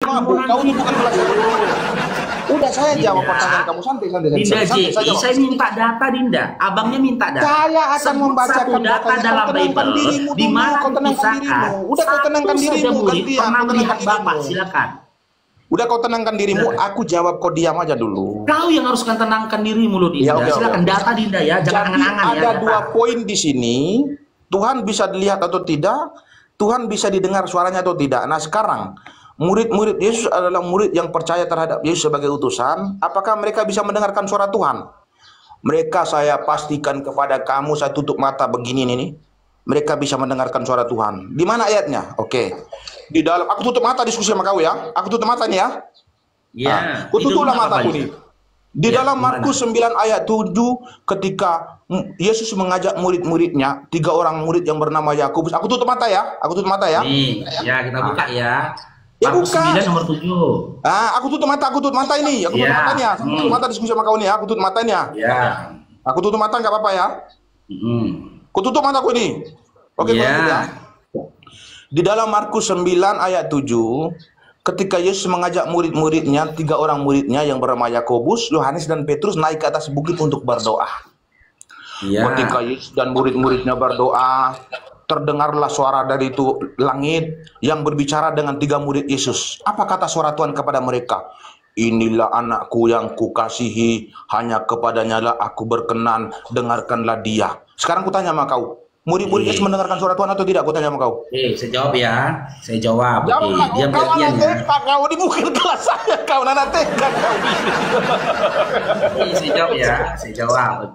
mabuk. Kau ini bukan kelas. Udah saya jawab pertanyaan kamu santai Dinda saja. saya minta data Dinda. Abangnya minta data. Saya akan membacakan data dalam Bible di mana kau tenangkan dirimu. Udah kau tenangkan dirimu. Pernah melihat Bapak, silakan. Udah kau tenangkan dirimu, aku jawab, kau diam aja dulu. Kau yang harus tenangkan dirimu loh Dinda. Ya, silakan data Dinda ya, jangan angan-angan ya. Ada dua poin di sini. Tuhan bisa dilihat atau tidak, Tuhan bisa didengar suaranya atau tidak. Nah sekarang murid-murid Yesus adalah murid yang percaya terhadap Yesus sebagai utusan. Apakah mereka bisa mendengarkan suara Tuhan? Mereka, saya pastikan kepada kamu, saya tutup mata begini nih. Mereka bisa mendengarkan suara Tuhan. Di mana ayatnya? Oke. Di dalam, aku tutup mata diskusi sama kau ya. Aku tutup mata nih ya. Ya. Aku tutuplah mataku nih. Di dalam Markus 9 ayat 7, ketika Yesus mengajak murid-muridnya, 3 orang murid yang bernama Yakobus. Aku tutup mata ya. Aku tutup mata ya. Nih, ya kita buka ya. Ya, Markus buka. 9 nomor 7. Aku tutup mata ini. Aku tutup matanya. Aku tutup mata diskusi sama kau nih ya. Aku tutup matanya. Ya. Aku tutup mata, nggak apa-apa ya. Aku tutup mataku ini. Oke, ya. Di dalam Markus 9 ayat 7, ketika Yesus mengajak murid-muridnya, 3 orang muridnya yang bernama Yakobus, Yohanes dan Petrus naik ke atas bukit untuk berdoa. Ya. Ketika Yesus dan murid-muridnya berdoa, terdengarlah suara dari itu langit yang berbicara dengan 3 murid Yesus. Apa kata suara Tuhan kepada mereka? Inilah anakku yang kukasihi, hanya kepadanya lah aku berkenan, dengarkanlah dia. Sekarang kutanya sama kau, murid-murid Yesus mendengarkan suara Tuhan atau tidak? Kutanya sama kau. Saya jawab ya. Saya jawab. Dia kau anak TK, kau di bukan kelas saya, kau anak TK kau. Saya jawab ya. Saya jawab.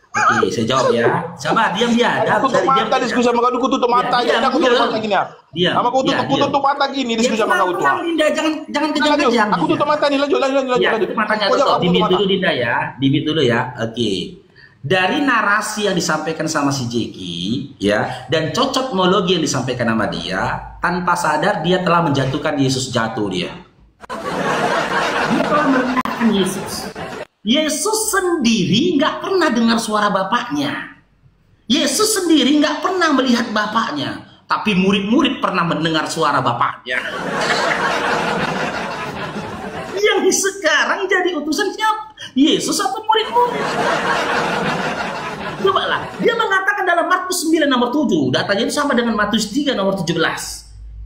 Oke, saya jawab ya. Sabar, diam dia. Aku tutup mata diskusi sama kau, aku tutup mata aja. Aku tutup mata gini ya. Sama aku tutup mata gini diskusi sama kau tuh. Dinda, jangan kejang-kejang. Aku tutup mata nih, lanjut. Tutup matanya tutup. Dimit dulu Dinda ya. Dimit dulu ya. Oke. Dari narasi yang disampaikan sama si Jeki ya, dan cocokmologi yang disampaikan sama dia, tanpa sadar dia telah menjatuhkan Yesus, jatuh dia. Dia telah merendahkan Yesus. Yesus sendiri nggak pernah dengar suara Bapaknya. Yesus sendiri nggak pernah melihat Bapaknya, tapi murid-murid pernah mendengar suara Bapaknya. Yang sekarang jadi utusan siapa? Yesus atau murid-murid? Coba lah, dia mengatakan dalam Markus 9 nomor 7, datanya itu sama dengan Matius 3 nomor 17.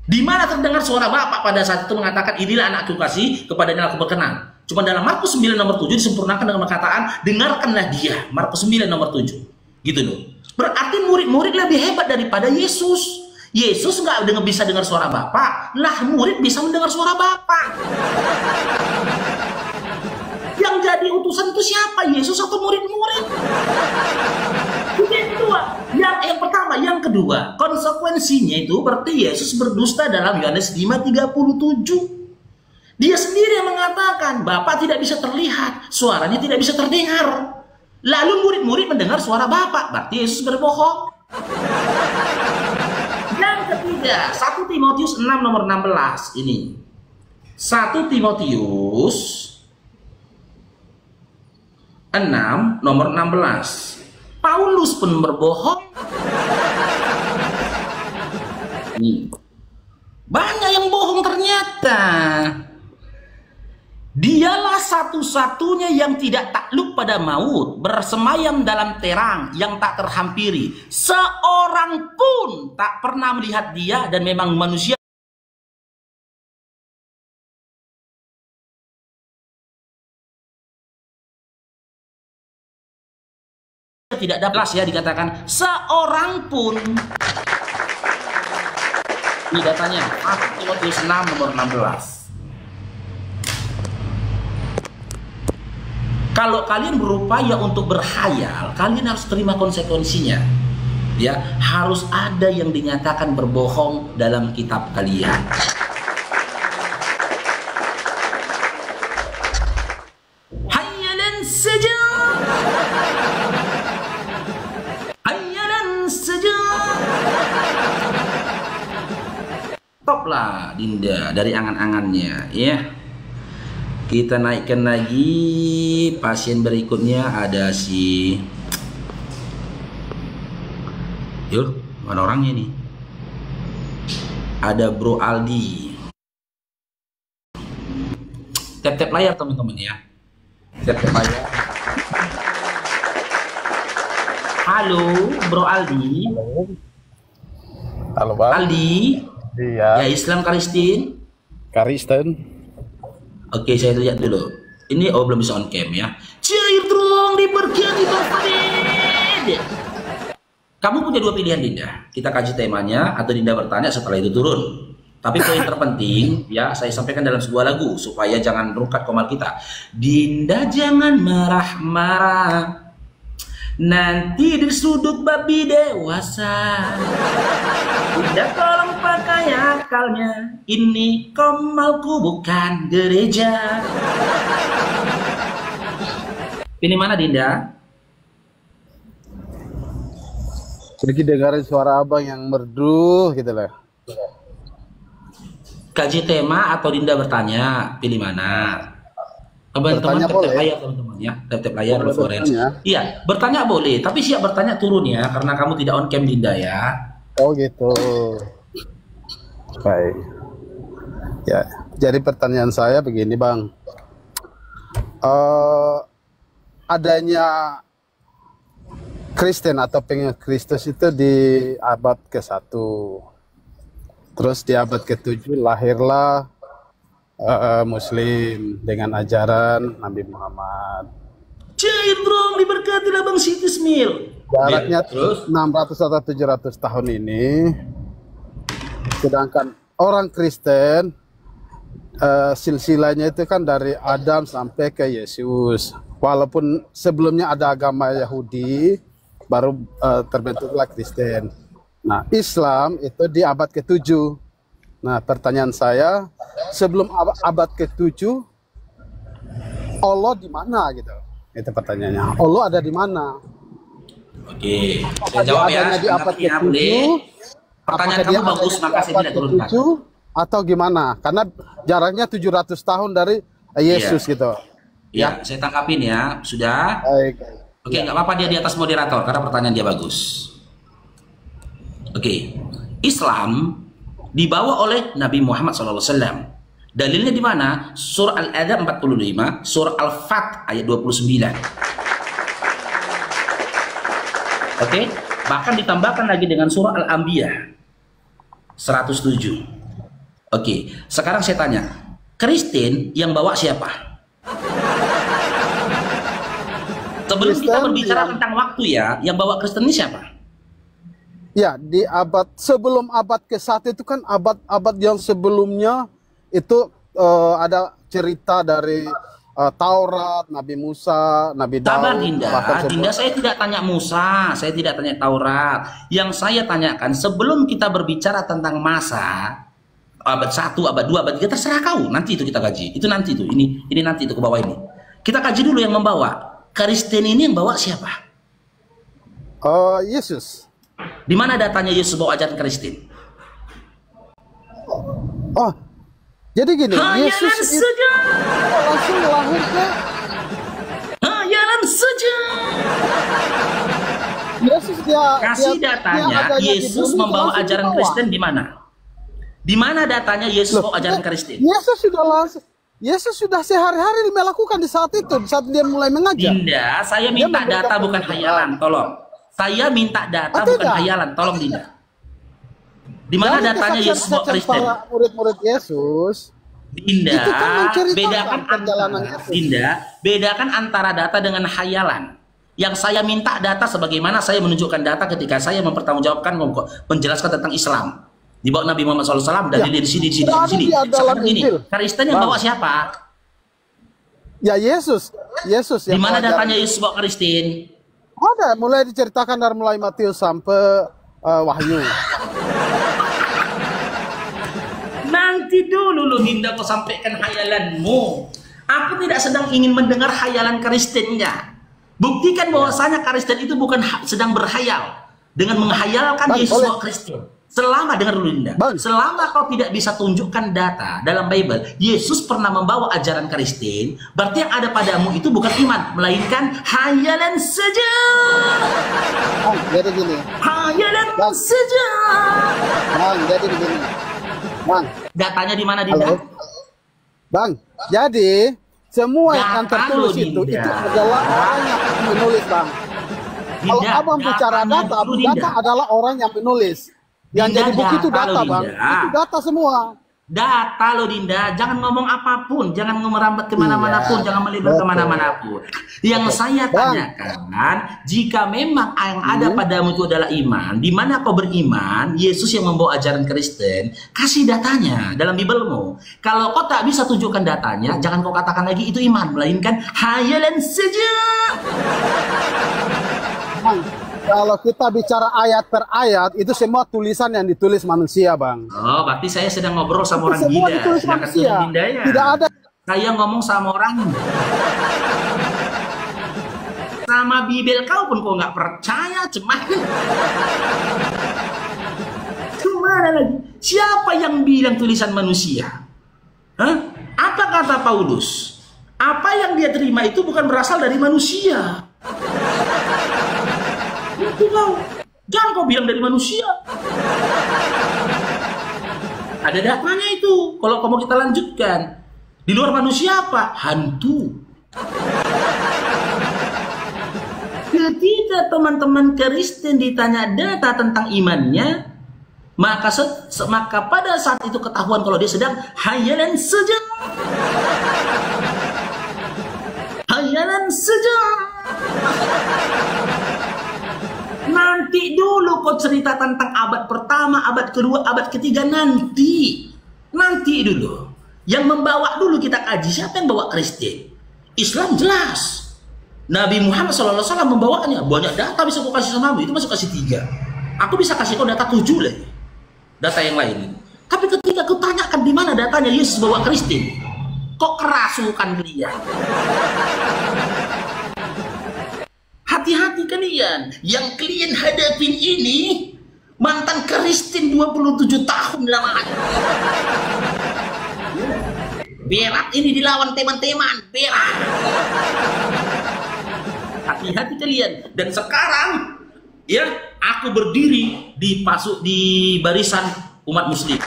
Di mana terdengar suara Bapak pada saat itu mengatakan, inilah anakku kasih, kepadanya aku berkenan. Cuma dalam Markus 9 nomor 7 disempurnakan dengan perkataan, dengarkanlah dia. Markus 9 nomor 7. Gitu loh. Berarti murid-murid lebih hebat daripada Yesus. Yesus nggak bisa dengar suara Bapak, lah murid bisa mendengar suara Bapak. Yang jadi utusan itu siapa? Yesus atau murid-murid? Itu yang kedua. Yang pertama, yang kedua, konsekuensinya itu berarti Yesus berdusta dalam Yohanes 5:37. Dia sendiri yang mengatakan, Bapak tidak bisa terlihat, suaranya tidak bisa terdengar. Lalu murid-murid mendengar suara Bapak, berarti Yesus berbohong. Yang ketiga, 1 Timotius 6 nomor 16 ini. 1 Timotius 6 nomor 16. Paulus pun berbohong. Nih. Banyak yang bohong ternyata. Dialah satu-satunya yang tidak takluk pada maut, bersemayam dalam terang yang tak terhampiri. Seorang pun tak pernah melihat dia, dan memang manusia tidak dapat ya dikatakan seorang pun. Ini datanya 1 Timotius 6 nomor 16. Kalau kalian berupaya untuk berhayal, kalian harus terima konsekuensinya. Ya, harus ada yang dinyatakan berbohong dalam kitab kalian. Hayalan saja. Hayalan saja. Top lah Dinda dari angan-angannya, ya. Kita naikkan lagi pasien berikutnya, ada si yuk, mana orangnya nih? Ada Bro Aldi. Tap-tap layar teman-teman ya. Tap-tap layar. Halo, Bro Aldi. Halo, Bang. Aldi. Iya. Ya, Islam Kristen. Kristen. Oke, saya lihat dulu. Ini belum bisa on cam ya. Cair dong diberkati Bang Fadil. Kamu punya dua pilihan, Dinda. Kita kaji temanya atau Dinda bertanya setelah itu turun. Tapi poin terpenting ya saya sampaikan dalam sebuah lagu supaya jangan rungkat komal kita. Dinda jangan marah-marah. Nanti di sudut babi dewasa. Dinda tolong pakai akalnya. Ini komalku bukan gereja. Pilih mana, Dinda? Pergi dengarin suara abang yang merdu gitu lah. Kaji tema atau Dinda bertanya, pilih mana? Teman-teman tap layar teman-teman ya, tap layar referensi. Iya, bertanya boleh, tapi siap bertanya turun ya, karena kamu tidak on cam Dinda ya. Oh gitu. Baik. Ya, jadi pertanyaan saya begini, Bang. Adanya Kristen atau pengikut Kristus itu di abad ke-1. Terus di abad ke-7 lahirlah Muslim dengan ajaran Nabi Muhammad. Cair dong diberkati Bang Siti Smil. Jaraknya 600 atau 700 tahun ini. Sedangkan orang Kristen silsilahnya itu kan dari Adam sampai ke Yesus. Walaupun sebelumnya ada agama Yahudi, baru terbentuklah Kristen. Nah, Islam itu di abad ke-7. Nah, pertanyaan saya, sebelum abad ke-7, Allah di mana gitu? Itu pertanyaannya. Allah ada di mana? Oke, saya jawab ya. Di abad ke-7, pertanyaan kamu bagus, maka saya tidak turunkan. Atau gimana? Karena jaraknya 700 tahun dari Yesus gitu. Ya, saya tangkapin ya. Sudah? Baik. Oke, nggak apa-apa dia di atas moderator karena pertanyaan dia bagus. Oke, Islam dibawa oleh Nabi Muhammad SAW. Dalilnya di mana? Surah Al-Adab 45, Surah Al-Fat ayat 29. Oke, bahkan ditambahkan lagi dengan Surah Al-Anbiya 107. Oke, sekarang saya tanya, Kristen yang bawa siapa? Sebelum kita berbicara tentang waktu ya, yang bawa Kristen ini siapa? Ya, di abad sebelum abad ke-1 itu kan abad-abad yang sebelumnya itu ada cerita dari Taurat, Nabi Musa, Nabi Daud. Sabar Dinda, saya tidak tanya Musa, saya tidak tanya Taurat. Yang saya tanyakan sebelum kita berbicara tentang masa abad 1, abad 2, abad 3 terserah kau. Nanti itu kita kaji. Itu nanti itu. Ini nanti itu ke bawah ini. Kita kaji dulu yang membawa. Kristen ini yang bawa siapa? Yesus. Di mana datanya Yesus bawa ajaran Kristen? Oh, jadi gini, Yesus itu langsung lahir ke hayalan saja. Yesus kasih datanya Yesus membawa ajaran Kristen di mana? Di mana datanya Yesus bawa ajaran Kristen? Yesus sudah sehari-hari melakukan di saat itu, di saat dia mulai mengajar. Dinda, saya minta data bukan hayalan, tolong. Saya minta data bukan hayalan, tolong Dinda. Di mana datanya Yesus bawa Kristen? Murid-murid Yesus. Dinda, Dinda, bedakan antara data dengan hayalan. Yang saya minta data sebagaimana saya menunjukkan data ketika saya mempertanggungjawabkan menjelaskan tentang Islam. Di bawah Nabi Muhammad SAW dan di sini. Sekarang ini, Kristen yang bawa siapa? Ya Yesus. Di mana datanya Yesus bawa Kristen? Ada, mulai diceritakan dari mulai Matius sampai Wahyu. Nanti dulu lo Dinda kau sampaikan hayalanmu. Aku tidak sedang ingin mendengar hayalan Kristennya. Buktikan bahwasanya Kristen itu bukan sedang berhayal dengan menghayalkan Yesus bawa Kristen. Selama, dengar dulu Dinda, selama kau tidak bisa tunjukkan data dalam Bible Yesus pernah membawa ajaran Kristen, berarti yang ada padamu itu bukan iman, melainkan hayalan saja. Jadi gini, hayalan saja. Jadi begini, datanya di mana Dinda? Bang, jadi semua yang tertulis itu adalah orang yang menulis, Bang. Kalau abang bicara data, data adalah orang yang menulis. Yang jadi buku itu data, Bang. Itu data semua. Data loh Dinda, jangan ngomong apapun, jangan merambat kemana-mana pun, jangan melebar kemana-mana pun. Yang saya tanyakan, jika memang yang ada padamu itu adalah iman, di mana kau beriman, Yesus yang membawa ajaran Kristen, kasih datanya dalam Bibelmu. Kalau kau tak bisa tunjukkan datanya, jangan kau katakan lagi itu iman, melainkan hayalan saja. Kalau kita bicara ayat per ayat, itu semua tulisan yang ditulis manusia, Bang. Oh, berarti saya sedang ngobrol sama orang semua gila. Ditulis manusia. Ya. Tidak ada. Saya ngomong sama orang. Sama Bibel kau pun kau nggak percaya, Kemana lagi? Siapa yang bilang tulisan manusia? Hah? Apa kata Paulus? Apa yang dia terima itu bukan berasal dari manusia. Itu kau. Jangan kau bilang dari manusia. Ada datanya itu. Kalau mau kita lanjutkan. Di luar manusia apa? Hantu. Ketika teman-teman Kristen ditanya data tentang imannya, maka pada saat itu ketahuan kalau dia sedang hayalan saja. Hayalan saja. Nanti dulu kau cerita tentang abad pertama, abad kedua, abad ketiga nanti. Nanti dulu. Yang membawa dulu kita kaji siapa yang bawa Kristen. Islam jelas. Nabi Muhammad SAW membawanya. Banyak data bisa kau kasih sama aku. Itu masuk kasih 3. Aku bisa kasih kau data 7 lagi. Data yang lain. Tapi ketika kau tanyakan di mana datanya Yesus bawa Kristen, kok kerasukan dia. Hati-hati kalian. Yang kalian hadapin ini mantan Kristen 27 tahun lamanya. Berat ini dilawan teman-teman. Berat. Hati-hati kalian. Dan sekarang ya aku berdiri di barisan umat muslim.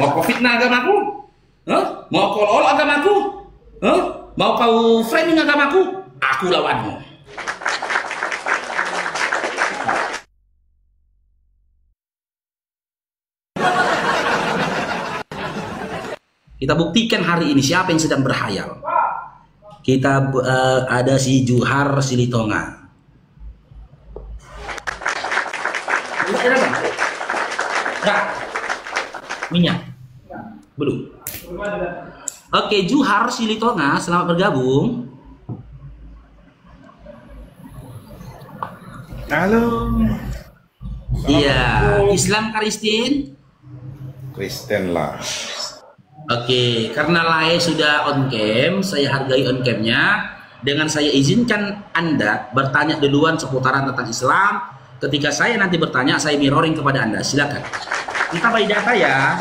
Mau kau fitnah agamaku? Huh? Mau kau lol agamaku? Huh? Mau kau framing agamaku? Aku lawanmu. Kita buktikan hari ini siapa yang sedang berhayal. Kita ada si Johar Silitonga. Enggak. Minyak. Belum. Oke, Johar Silitonga, selamat bergabung. Halo. Iya, Islam Kristen? Kristen lah. Oke, karena Lae sudah on cam, saya hargai on camnya. Dengan saya izinkan Anda bertanya duluan seputaran tentang Islam. Ketika saya nanti bertanya, saya mirroring kepada Anda. Silakan. Kita bagi data ya,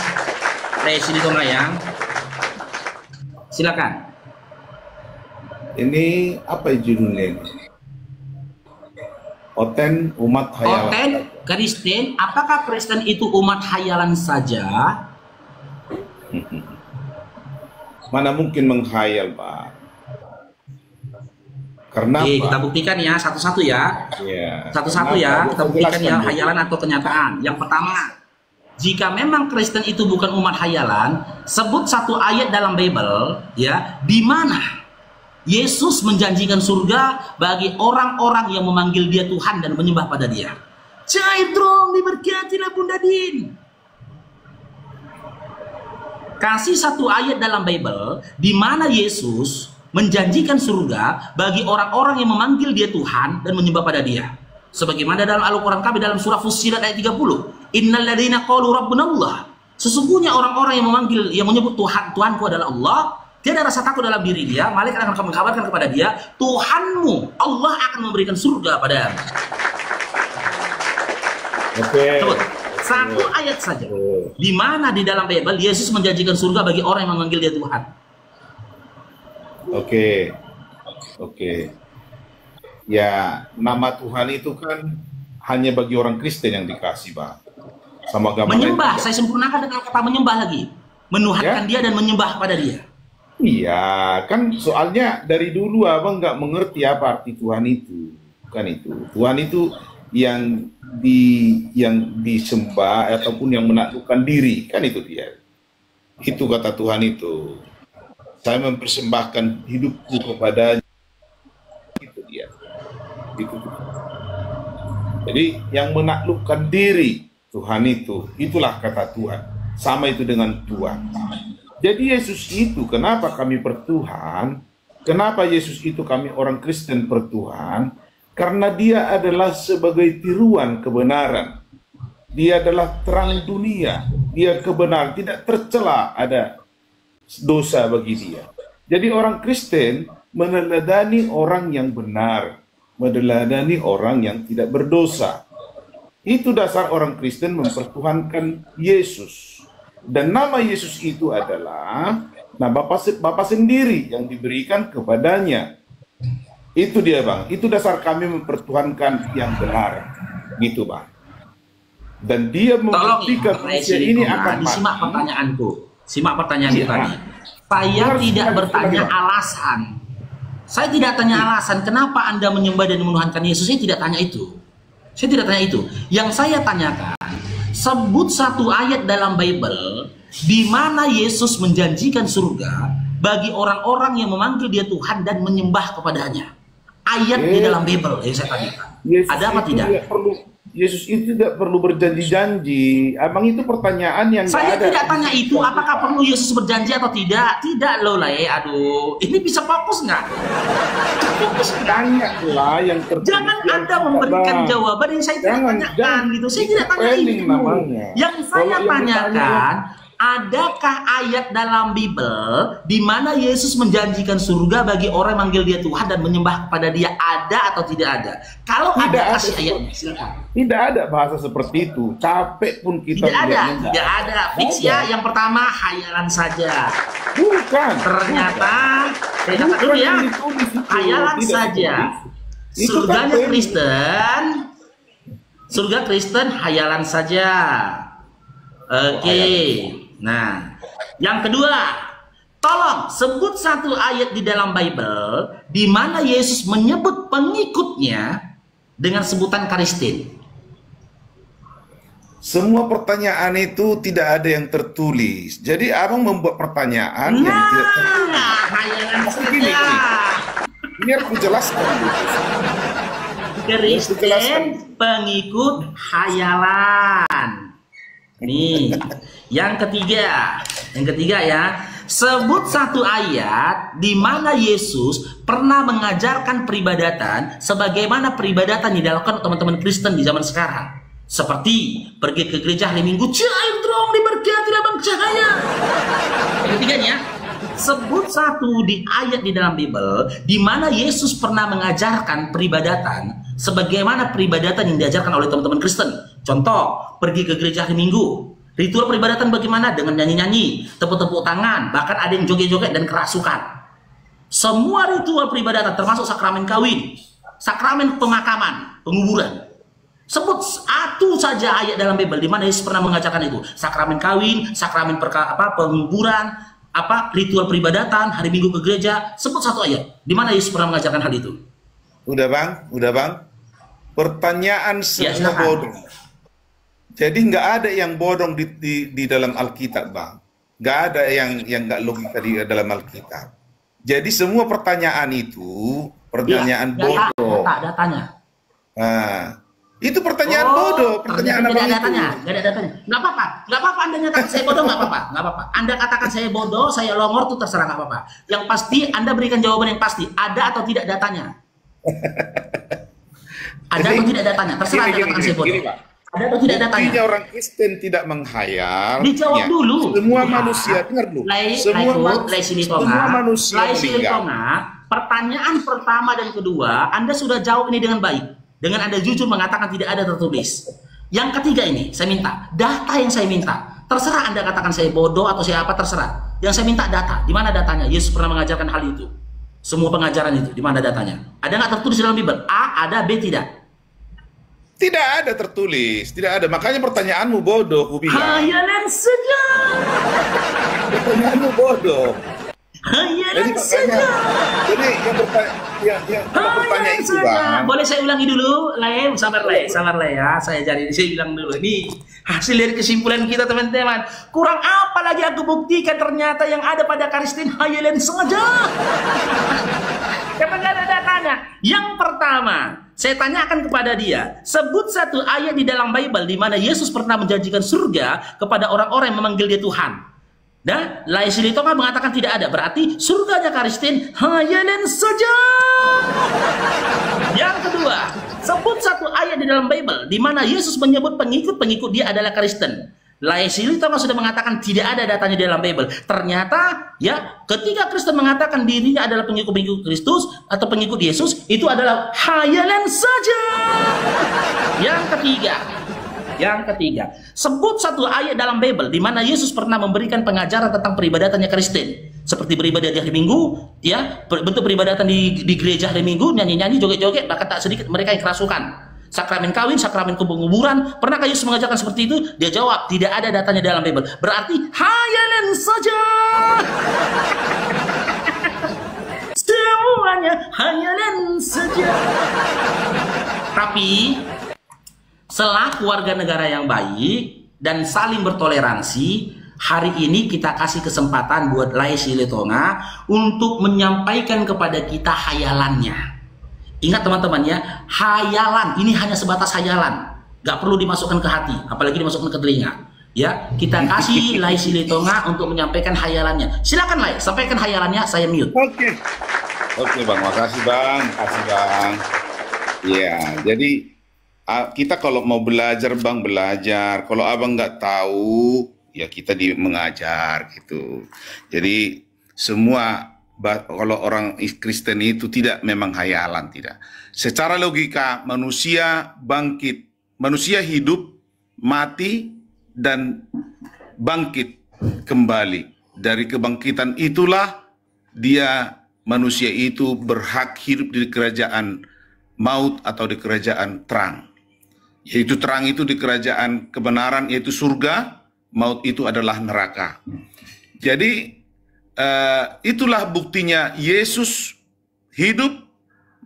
Lae Silitonga ya. Silakan. Ini apa judulnya ini? Oten umat hayalan. Oten Kristen, apakah Kristen itu umat hayalan saja? Mana mungkin menghayal, Pak? Karena kita buktikan ya satu-satu ya. Satu-satu ya, kita buktikan ya hayalan atau kenyataan. Yang pertama, jika memang Kristen itu bukan umat hayalan, sebut satu ayat dalam Bible ya, di mana Yesus menjanjikan surga bagi orang-orang yang memanggil dia Tuhan dan menyembah pada dia. Cair dong, diberkatilah Bunda Din. Kasih satu ayat dalam Bible di mana Yesus menjanjikan surga bagi orang-orang yang memanggil dia Tuhan dan menyembah pada dia. Sebagaimana dalam Al-Quran kami dalam surah Fussilat ayat 30. Innal ladzina qalu rabbunallah. Sesungguhnya orang-orang yang memanggil, yang menyebut Tuhanku adalah Allah, tiada rasa takut dalam diri dia, malaikat akan mengkabarkan kepada dia, Tuhanmu, Allah akan memberikan surga padamu. Oke. Satu ayat saja. Di mana di dalam Bible Yesus menjanjikan surga bagi orang yang memanggil dia Tuhan. Oke. Ya, nama Tuhan itu kan hanya bagi orang Kristen yang dikasih, Pak. sama agama Menyembah, lain. saya sempurnakan dengan kata menyembah lagi. Menuhankan dia dan menyembah pada dia. Iya, kan soalnya dari dulu abang nggak mengerti apa arti Tuhan itu, kan itu. Tuhan itu yang disembah ataupun yang menaklukkan diri, kan itu dia. Itu kata Tuhan itu. Saya mempersembahkan hidupku kepada itu dia. Itu. Jadi yang menaklukkan diri Tuhan itu, itulah kata Tuhan. Sama itu dengan Tuhan. Jadi Yesus itu kenapa kami bertuhan? Kenapa Yesus itu kami orang Kristen bertuhan? Karena dia adalah sebagai tiruan kebenaran. Dia adalah terang dunia. Dia kebenaran, tidak tercela ada dosa bagi dia. Jadi orang Kristen meneladani orang yang benar, meneladani orang yang tidak berdosa. Itu dasar orang Kristen mempertuhankan Yesus. Dan nama Yesus itu adalah Bapa sendiri yang diberikan kepadanya. Itu dia bang, itu dasar kami mempertuhankan yang benar. Gitu bang. Dan dia membuktikan manusia ini akan mati. Simak pertanyaanku. Simak pertanyaanku tadi. Saya tidak bertanya alasan. Saya tidak tanya alasan kenapa Anda menyembah dan menuhankan Yesus. Saya tidak tanya itu. Saya tidak tanya itu. Yang saya tanyakan, sebut satu ayat dalam Bible di mana Yesus menjanjikan surga bagi orang-orang yang memanggil dia Tuhan dan menyembah kepadanya. Ayat di dalam Bible yang saya tanyakan. Ada apa tidak? Yesus itu tidak perlu berjanji-janji. Abang itu pertanyaan yang saya ada. tidak tanya itu. Apakah perlu Yesus berjanji atau tidak? Tidak loh lah. Aduh, ini bisa fokus nggak? Fokus Tanya lah yang tertulis. Jangan Anda memberikan jawaban yang saya tidak tanyakan gitu. Saya tidak tanya itu. Namanya. Yang saya tanyakan, adakah ayat dalam Bible di mana Yesus menjanjikan surga bagi orang yang manggil dia Tuhan dan menyembah kepada dia? Ada atau tidak ada? Kalau tidak ada, ada kasih ayatnya. Silakan. Tidak ada bahasa seperti itu. Capek pun kita Tidak ada, lihatnya. tidak ada. Fix ya. Yang pertama hayalan saja. Bukan. Ternyata, saya kata dulu ya, hayalan saja. Surganya Kristen, surga Kristen hayalan saja. Oke. Nah, yang kedua, tolong sebut satu ayat di dalam Bible di mana Yesus menyebut pengikutnya dengan sebutan Kristen. Semua pertanyaan itu tidak ada yang tertulis. Jadi abang membuat pertanyaan yang tidak tertulis. Hayalan Gini. saja. Ini harus dijelaskan. Kristen pengikut hayalan. Nih, yang ketiga ya, sebut satu ayat di mana Yesus pernah mengajarkan peribadatan sebagaimana peribadatan yang dilakukan teman-teman Kristen di zaman sekarang. Seperti pergi ke gereja hari Minggu, cahaya terang diberkati bang cahaya. Yang ketiganya, sebut satu di ayat di dalam Bible di mana Yesus pernah mengajarkan peribadatan sebagaimana peribadatan yang diajarkan oleh teman-teman Kristen. Contoh, pergi ke gereja hari Minggu. Ritual peribadatan bagaimana? Dengan nyanyi-nyanyi, tepuk-tepuk tangan, bahkan ada yang joget-joget dan kerasukan. Semua ritual peribadatan termasuk sakramen kawin, sakramen pemakaman, penguburan. Sebut satu saja ayat dalam Bible di mana Yesus pernah mengajarkan itu. Sakramen kawin, sakramen penguburan, ritual peribadatan, hari Minggu ke gereja. Sebut satu ayat di mana Yesus pernah mengajarkan hal itu. Udah bang. Pertanyaan semua bodoh. Jadi nggak ada yang bodong di dalam Alkitab bang. Nggak ada yang nggak logika di dalam Alkitab. Jadi semua pertanyaan itu pertanyaan bodoh. Datanya. Nah, itu pertanyaan bodoh. Pertanyaan nggak apa ada datanya. Nggak ada datanya. Nggak apa-apa. Anda nyatakan saya bodoh nggak apa-apa. Anda katakan saya bodoh, saya longor itu terserah nggak apa-apa. Yang pasti Anda berikan jawaban yang pasti. Ada atau tidak datanya? Ada atau tidak datanya? Terserah Anda katakan saya bodoh. Ada atau tidak datanya? Buktinya orang Kristen tidak menghayal. Dijawab dulu. Semua manusia, dengar dulu. Semua manusia meninggal. Pertanyaan pertama dan kedua, Anda sudah jawab ini dengan baik. Dengan Anda jujur mengatakan tidak ada tertulis. Yang ketiga ini, saya minta data yang saya minta. Terserah Anda katakan saya bodoh atau saya apa, terserah. Yang saya minta data. Di mana datanya? Yesus pernah mengajarkan hal itu. Semua pengajaran itu, di mana datanya? Ada nggak tertulis dalam Bible? A, ada, B, tidak. Tidak ada tertulis, tidak ada. Makanya pertanyaanmu bodoh, aku bilang. Hayalan saja. Pertanyaanmu bodoh. Hayalan saja. Jadi yang bertanya itu, Bang. Boleh saya ulangi dulu, Le? Sabar Le ya. Saya bilang dulu. Ini hasil dari kesimpulan kita, teman-teman. Kurang apa lagi aku buktikan, ternyata yang ada pada Kristen hayalan saja. Karena nggak ada datanya. Yang pertama, saya tanyakan kepada dia, sebut satu ayat di dalam Bible di mana Yesus pernah menjanjikan surga kepada orang-orang yang memanggil dia Tuhan. Dan Laisili Tonga mengatakan tidak ada. Berarti surganya Kristen hayalan saja. Yang kedua, sebut satu ayat di dalam Bible di mana Yesus menyebut pengikut-pengikut dia adalah Kristen. Laisili Tonga sudah mengatakan tidak ada datanya di dalam Bible. Ternyata ya, ketika Kristen mengatakan dirinya adalah pengikut-pengikut Kristus atau pengikut Yesus, itu adalah hayalan saja. Yang ketiga, sebut satu ayat dalam Bible di mana Yesus pernah memberikan pengajaran tentang peribadatannya Kristen, seperti beribadah di hari Minggu, ya, bentuk peribadatan di gereja hari Minggu, nyanyi-nyanyi, joget-joget, bahkan tak sedikit mereka yang kerasukan. Sakramen kawin, sakramen penguburan, pernahkah Yesus mengajarkan seperti itu? Dia jawab, tidak ada datanya dalam Bible. Berarti hayalan saja. Semuanya hayalan saja. Tapi selaku warga negara yang baik dan saling bertoleransi, hari ini kita kasih kesempatan buat Laisili Tonga untuk menyampaikan kepada kita hayalannya. Ingat teman-teman ya, hayalan ini hanya sebatas hayalan, gak perlu dimasukkan ke hati, apalagi dimasukkan ke telinga. Ya, kita kasih Laisili Tonga untuk menyampaikan hayalannya. Silakan Lai, sampaikan hayalannya, saya mute. Oke Bang, makasih Bang, Ya, jadi kita kalau mau belajar Bang, belajar. Kalau Abang nggak tahu, ya kita mengajar gitu. Jadi semua kalau orang Kristen itu tidak memang hayalan, tidak. Secara logika manusia bangkit, manusia hidup, mati dan bangkit kembali. Dari kebangkitan itulah manusia itu berhak hidup di kerajaan maut atau di kerajaan terang. Yaitu terang itu di kerajaan kebenaran, yaitu surga, maut itu adalah neraka. Jadi itulah buktinya Yesus hidup,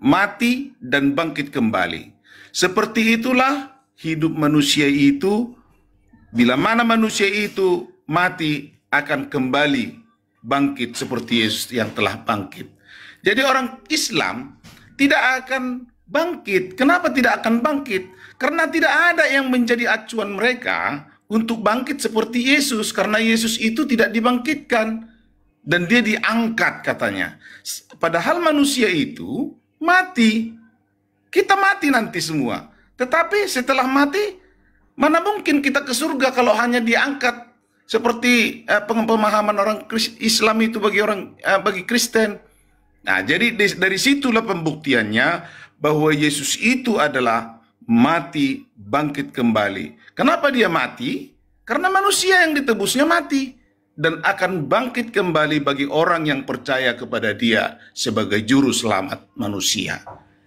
mati, dan bangkit kembali. Seperti itulah hidup manusia itu, bila mana manusia itu mati akan kembali bangkit seperti Yesus yang telah bangkit. Jadi orang Islam tidak akan bangkit. Kenapa tidak akan bangkit? Karena tidak ada yang menjadi acuan mereka untuk bangkit seperti Yesus. Karena Yesus itu tidak dibangkitkan. Dan dia diangkat katanya. Padahal manusia itu mati. Kita mati nanti semua. Tetapi setelah mati, mana mungkin kita ke surga kalau hanya diangkat. Seperti pemahaman orang Islam itu bagi Kristen. Nah, jadi dari situlah pembuktiannya bahwa Yesus itu adalah mati, bangkit kembali. Kenapa dia mati? Karena manusia yang ditebusnya mati. Dan akan bangkit kembali bagi orang yang percaya kepada dia sebagai juru selamat manusia.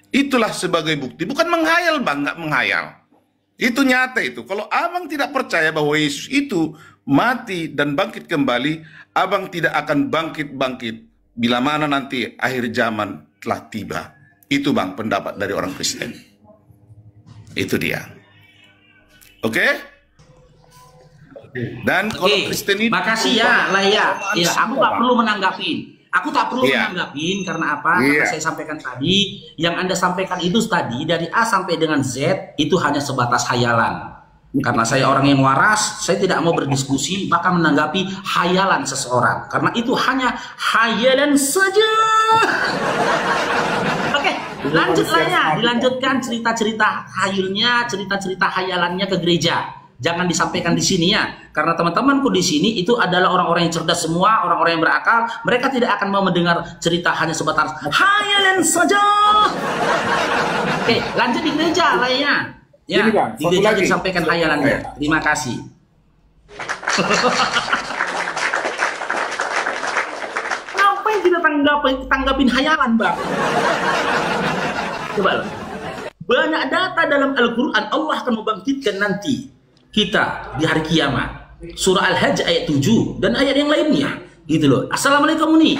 Itulah sebagai bukti. Bukan menghayal Bang, nggak menghayal. Itu nyata itu. Kalau Abang tidak percaya bahwa Yesus itu mati dan bangkit kembali, Abang tidak akan bangkit-bangkit bila mana nanti akhir zaman telah tiba. Itu Bang pendapat dari orang Kristen. Itu dia. Oke? Dan kalau Kristen itu, makasih ya, Laya. Ya, aku tak perlu menanggapi. Aku tak perlu menanggapi karena apa? Karena saya sampaikan tadi, yang Anda sampaikan itu tadi dari A sampai dengan Z itu hanya sebatas hayalan. Karena saya orang yang waras, saya tidak mau berdiskusi bahkan menanggapi hayalan seseorang. Karena itu hanya hayalan saja. Oke, lanjut Laya. Dilanjutkan cerita-cerita hayulnya, cerita-cerita hayalannya ke gereja. Jangan disampaikan di sini ya, karena teman-temanku di sini itu adalah orang-orang yang cerdas semua, orang-orang yang berakal. Mereka tidak akan mau mendengar cerita hanya sebatas hayalan saja. Oke, lanjut di gereja lainnya. Ya, di gereja disampaikan hayalannya. Terima kasih. Ngapain kita tanggapin hayalan, Bang? Coba lo. Banyak data dalam Al-Quran. Allah akan membangkitkan nanti kita di hari kiamat. Surah Al-Hajj ayat 7 dan ayat yang lainnya. Gitu loh. Assalamualaikum nih.